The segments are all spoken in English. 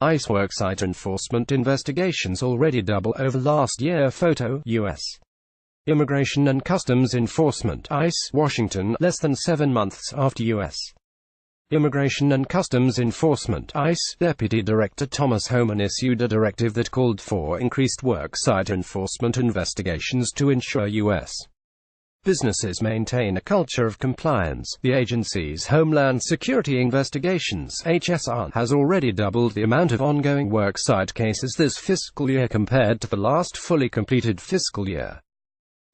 ICE worksite enforcement investigations already double over last year. Photo, U.S. Immigration and Customs Enforcement, ICE, Washington, less than 7 months after U.S. Immigration and Customs Enforcement, ICE, Deputy Director Thomas Homan issued a directive that called for increased worksite enforcement investigations to ensure U.S. businesses maintain a culture of compliance. The agency's Homeland Security Investigations (HSR) has already doubled the amount of ongoing worksite cases this fiscal year compared to the last fully completed fiscal year.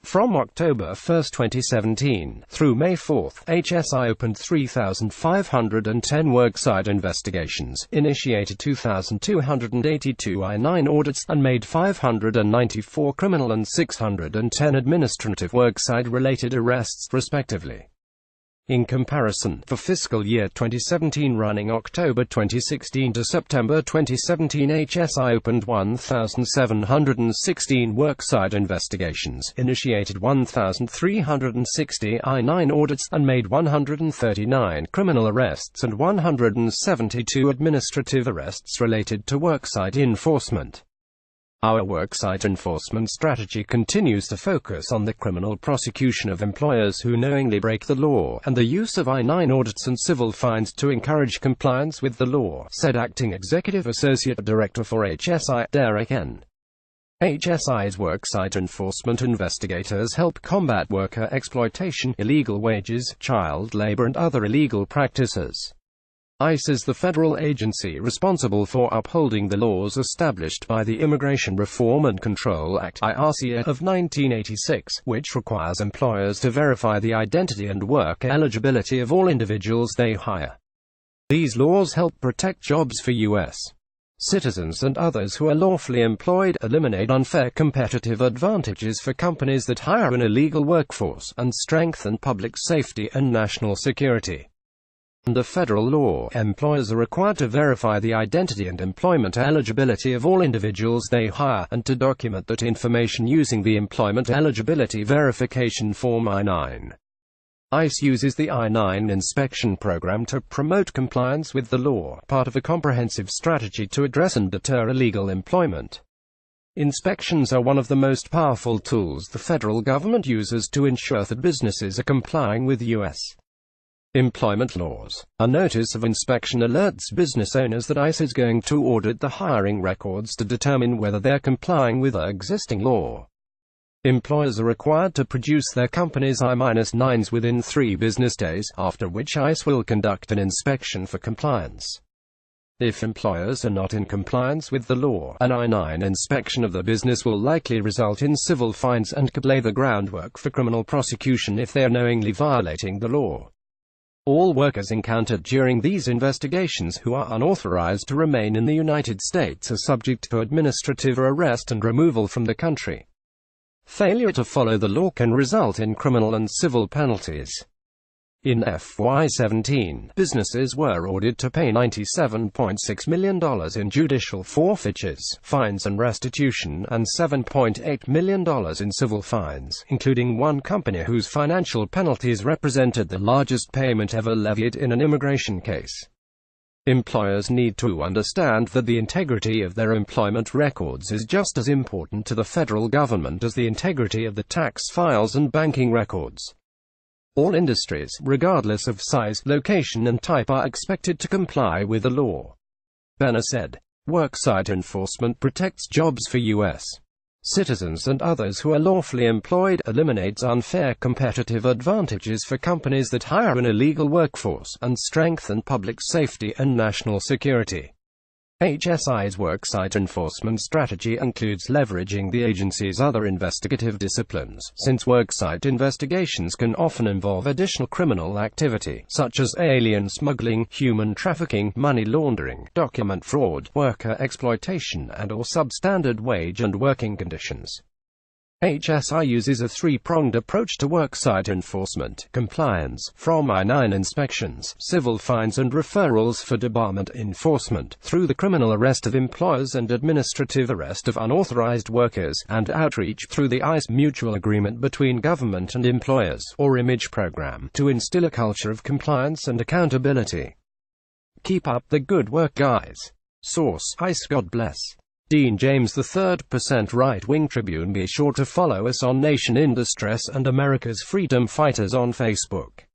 From October 1, 2017, through May 4, HSI opened 3,510 worksite investigations, initiated 2,282 I-9 audits, and made 594 criminal and 610 administrative worksite-related arrests, respectively. In comparison, for fiscal year 2017 running October 2016 to September 2017, HSI opened 1,716 worksite investigations, initiated 1,360 I-9 audits, and made 139 criminal arrests and 172 administrative arrests related to worksite enforcement. Our worksite enforcement strategy continues to focus on the criminal prosecution of employers who knowingly break the law, and the use of I-9 audits and civil fines to encourage compliance with the law, said Acting Executive Associate Director for HSI, Derek N. HSI's worksite enforcement investigators help combat worker exploitation, illegal wages, child labor and other illegal practices. ICE is the federal agency responsible for upholding the laws established by the Immigration Reform and Control Act (IRCA) of 1986, which requires employers to verify the identity and work eligibility of all individuals they hire. These laws help protect jobs for U.S. citizens and others who are lawfully employed, eliminate unfair competitive advantages for companies that hire an illegal workforce, and strengthen public safety and national security. Under federal law, employers are required to verify the identity and employment eligibility of all individuals they hire, and to document that information using the Employment Eligibility Verification Form I-9. ICE uses the I-9 inspection program to promote compliance with the law, part of a comprehensive strategy to address and deter illegal employment. Inspections are one of the most powerful tools the federal government uses to ensure that businesses are complying with U.S. employment laws. A notice of inspection alerts business owners that ICE is going to audit the hiring records to determine whether they're complying with the existing law. Employers are required to produce their company's I-9s within 3 business days, after which ICE will conduct an inspection for compliance. If employers are not in compliance with the law, an I-9 inspection of the business will likely result in civil fines and could lay the groundwork for criminal prosecution if they are knowingly violating the law. All workers encountered during these investigations who are unauthorized to remain in the United States are subject to administrative arrest and removal from the country. Failure to follow the law can result in criminal and civil penalties. In FY17, businesses were ordered to pay $97.6 million in judicial forfeitures, fines and restitution, and $7.8 million in civil fines, including one company whose financial penalties represented the largest payment ever levied in an immigration case. Employers need to understand that the integrity of their employment records is just as important to the federal government as the integrity of the tax files and banking records. All industries, regardless of size, location and type, are expected to comply with the law. Benner said, "Worksite enforcement protects jobs for U.S. citizens and others who are lawfully employed, eliminates unfair competitive advantages for companies that hire an illegal workforce, and strengthen public safety and national security." HSI's worksite enforcement strategy includes leveraging the agency's other investigative disciplines, since worksite investigations can often involve additional criminal activity, such as alien smuggling, human trafficking, money laundering, document fraud, worker exploitation, and/or substandard wage and working conditions. HSI uses a 3-pronged approach to worksite enforcement: compliance, from I-9 inspections, civil fines and referrals for debarment enforcement, through the criminal arrest of employers and administrative arrest of unauthorized workers, and outreach through the ICE Mutual Agreement between government and employers, or IMAGE program, to instill a culture of compliance and accountability. Keep up the good work, guys. Source: ICE. God bless. Dean James III. Right-wing Tribune. Be sure to follow us on Nation in Distress and America's Freedom Fighters on Facebook.